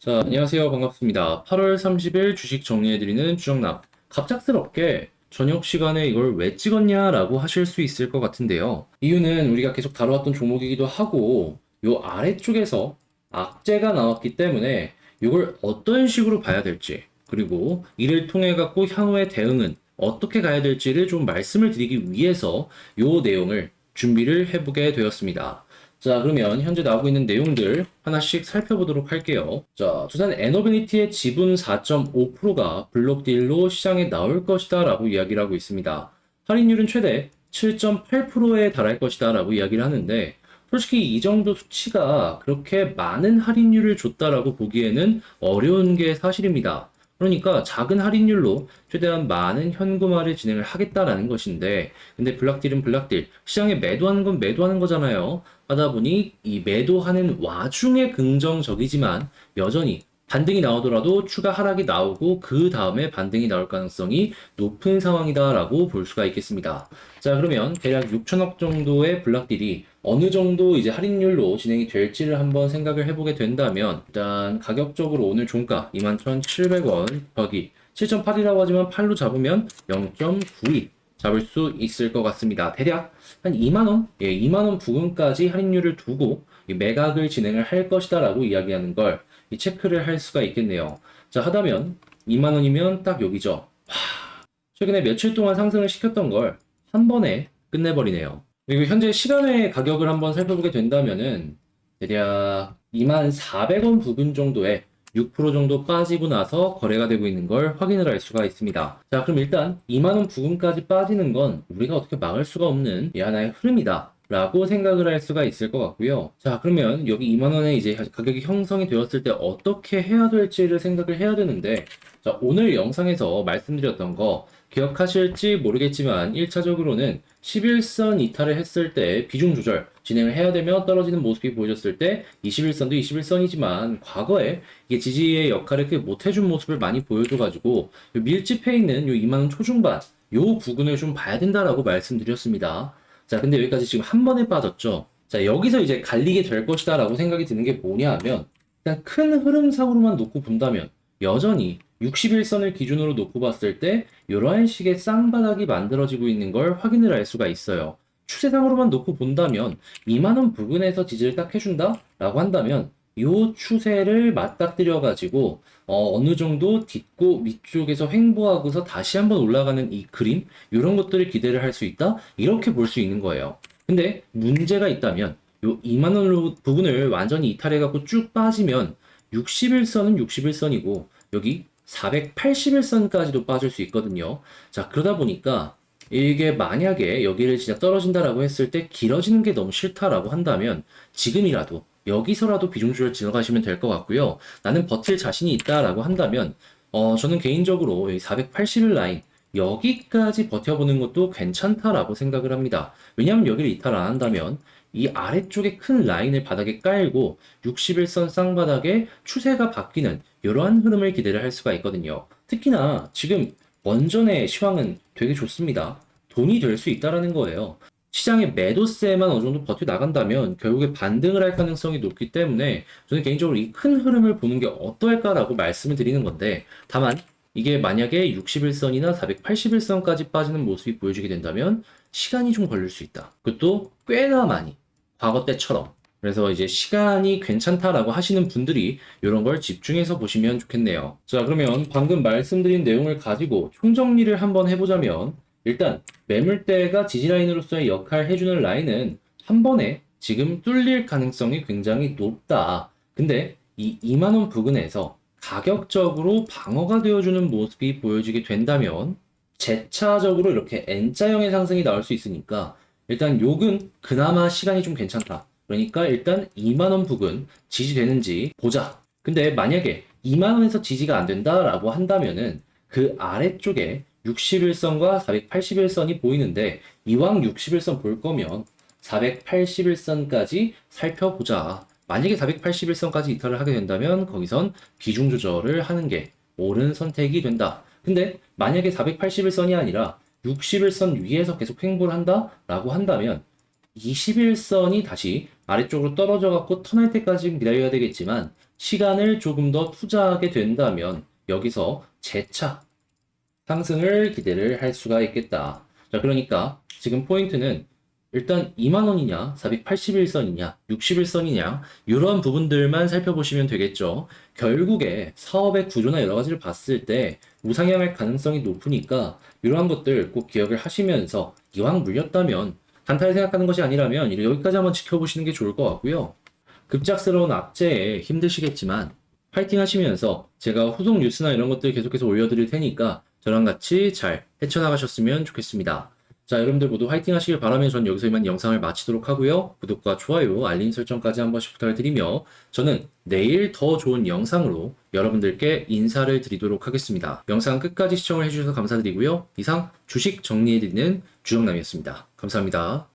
자, 안녕하세요. 반갑습니다. 8월 30일 주식 정리해드리는 주정남. 갑작스럽게 저녁 시간에 이걸 왜 찍었냐라고 하실 수 있을 것 같은데요. 이유는 우리가 계속 다뤄왔던 종목이기도 하고, 요 아래쪽에서 악재가 나왔기 때문에 이걸 어떤 식으로 봐야 될지, 그리고 이를 통해 갖고 향후의 대응은 어떻게 가야 될지를 좀 말씀을 드리기 위해서 요 내용을 준비를 해보게 되었습니다. 자, 그러면 현재 나오고 있는 내용들 하나씩 살펴보도록 할게요. 자, 두산 에너비니티의 지분 4.5%가 블록딜로 시장에 나올 것이다 라고 이야기를 하고 있습니다. 할인율은 최대 7.8%에 달할 것이다 라고 이야기를 하는데, 솔직히 이 정도 수치가 그렇게 많은 할인율을 줬다라고 보기에는 어려운 게 사실입니다. 그러니까 작은 할인율로 최대한 많은 현금화를 진행을 하겠다라는 것인데, 근데 블락딜은 블락딜, 시장에 매도하는 건 매도하는 거잖아요. 하다 보니 이 매도하는 와중에 긍정적이지만 여전히 반등이 나오더라도 추가 하락이 나오고 그 다음에 반등이 나올 가능성이 높은 상황이다라고 볼 수가 있겠습니다. 자, 그러면 대략 6천억 정도의 블락딜이 어느 정도 이제 할인율로 진행이 될지를 한번 생각을 해보게 된다면, 일단 가격적으로 오늘 종가 21,700원 더하기 7.8이라고 하지만 8로 잡으면 0.92 잡을 수 있을 것 같습니다. 대략 한 2만원? 예, 2만원 부근까지 할인율을 두고 이 매각을 진행을 할 것이다라고 이야기하는 걸 이 체크를 할 수가 있겠네요. 자, 하다면 2만원이면 딱 여기죠. 최근에 며칠 동안 상승을 시켰던 걸 한 번에 끝내버리네요. 그리고 현재 시간의 가격을 한번 살펴보게 된다면은 대략 24,000원 부근 정도에 6% 정도 빠지고 나서 거래가 되고 있는 걸 확인을 할 수가 있습니다. 자, 그럼 일단 2만원 부근까지 빠지는 건 우리가 어떻게 막을 수가 없는 이 하나의 흐름이다 라고 생각을 할 수가 있을 것 같고요. 자, 그러면 여기 2만원에 이제 가격이 형성이 되었을 때 어떻게 해야 될지를 생각을 해야 되는데, 자, 오늘 영상에서 말씀드렸던 거 기억하실지 모르겠지만 1차적으로는 11선 이탈을 했을 때 비중 조절 진행을 해야 되며 떨어지는 모습이 보여졌을 때 21선도 21선이지만 과거에 이게 지지의 역할을 크게 못해준 모습을 많이 보여줘가지고 밀집해 있는 요 2만원 초중반 요 부분을 좀 봐야 된다라고 말씀드렸습니다. 자, 근데 여기까지 지금 한 번에 빠졌죠. 자, 여기서 이제 갈리게 될 것이다 라고 생각이 드는 게 뭐냐 하면, 일단 큰 흐름상으로만 놓고 본다면 여전히 61선을 기준으로 놓고 봤을 때 이러한 식의 쌍바닥이 만들어지고 있는 걸 확인을 할 수가 있어요. 추세상으로만 놓고 본다면 2만원 부근에서 지지를 딱 해준다 라고 한다면 이 추세를 맞닥뜨려 가지고 어느 정도 딛고 위쪽에서 횡보하고서 다시 한번 올라가는 이 그림, 이런 것들을 기대를 할 수 있다, 이렇게 볼 수 있는 거예요. 근데 문제가 있다면 요 2만원 부분을 완전히 이탈해 갖고 쭉 빠지면 61선은 61선이고 여기 481선까지도 빠질 수 있거든요. 자, 그러다 보니까 이게 만약에 여기를 진짜 떨어진다라고 했을 때 길어지는 게 너무 싫다라고 한다면 지금이라도 여기서라도 비중 조절 지나가시면 될 것 같고요. 나는 버틸 자신이 있다라고 한다면 저는 개인적으로 이 481 라인 여기까지 버텨보는 것도 괜찮다라고 생각을 합니다. 왜냐하면 여기를 이탈 안 한다면 이 아래쪽에 큰 라인을 바닥에 깔고 61선 쌍바닥에 추세가 바뀌는 이러한 흐름을 기대를 할 수가 있거든요. 특히나 지금 원전의 시황은 되게 좋습니다. 돈이 될 수 있다라는 거예요. 시장의 매도세만 어느 정도 버텨 나간다면 결국에 반등을 할 가능성이 높기 때문에 저는 개인적으로 이 큰 흐름을 보는 게 어떨까라고 말씀을 드리는 건데, 다만 이게 만약에 61선이나 481선까지 빠지는 모습이 보여지게 된다면 시간이 좀 걸릴 수 있다. 그것도 꽤나 많이. 과거 때처럼. 그래서 이제 시간이 괜찮다라고 하시는 분들이 이런 걸 집중해서 보시면 좋겠네요. 자, 그러면 방금 말씀드린 내용을 가지고 총정리를 한번 해보자면, 일단 매물대가 지지라인으로서의 역할을 해주는 라인은 한 번에 지금 뚫릴 가능성이 굉장히 높다. 근데 이 2만원 부근에서 가격적으로 방어가 되어주는 모습이 보여지게 된다면 재차적으로 이렇게 N자형의 상승이 나올 수 있으니까 일단 요근 그나마 시간이 좀 괜찮다. 그러니까 일단 2만원 부근 지지되는지 보자. 근데 만약에 2만원에서 지지가 안 된다라고 한다면은 그 아래쪽에 61선과 481선이 보이는데, 이왕 61선 볼 거면 481선까지 살펴보자. 만약에 481선까지 이탈을 하게 된다면 거기선 비중 조절을 하는 게 옳은 선택이 된다. 근데 만약에 481선이 아니라 61선 위에서 계속 횡보를 한다라고 한다면 21선이 다시 아래쪽으로 떨어져 갖고 턴할 때까지 기다려야 되겠지만 시간을 조금 더 투자하게 된다면 여기서 재차 상승을 기대를 할 수가 있겠다. 자, 그러니까 지금 포인트는 일단 2만 원이냐, 481선이냐, 61선이냐, 이런 부분들만 살펴보시면 되겠죠. 결국에 사업의 구조나 여러 가지를 봤을 때 우상향할 가능성이 높으니까 이러한 것들 꼭 기억을 하시면서 이왕 물렸다면 단타를 생각하는 것이 아니라면 여기까지 한번 지켜보시는 게 좋을 것 같고요. 급작스러운 악재에 힘드시겠지만 파이팅 하시면서 제가 후속 뉴스나 이런 것들 계속해서 올려드릴 테니까 저랑 같이 잘 헤쳐나가셨으면 좋겠습니다. 자, 여러분들 모두 화이팅 하시길 바라며 전 여기서 이만 영상을 마치도록 하고요. 구독과 좋아요, 알림 설정까지 한 번씩 부탁을 드리며 저는 내일 더 좋은 영상으로 여러분들께 인사를 드리도록 하겠습니다. 영상 끝까지 시청을 해주셔서 감사드리고요. 이상 주식 정리해드리는 주정남이었습니다. 감사합니다.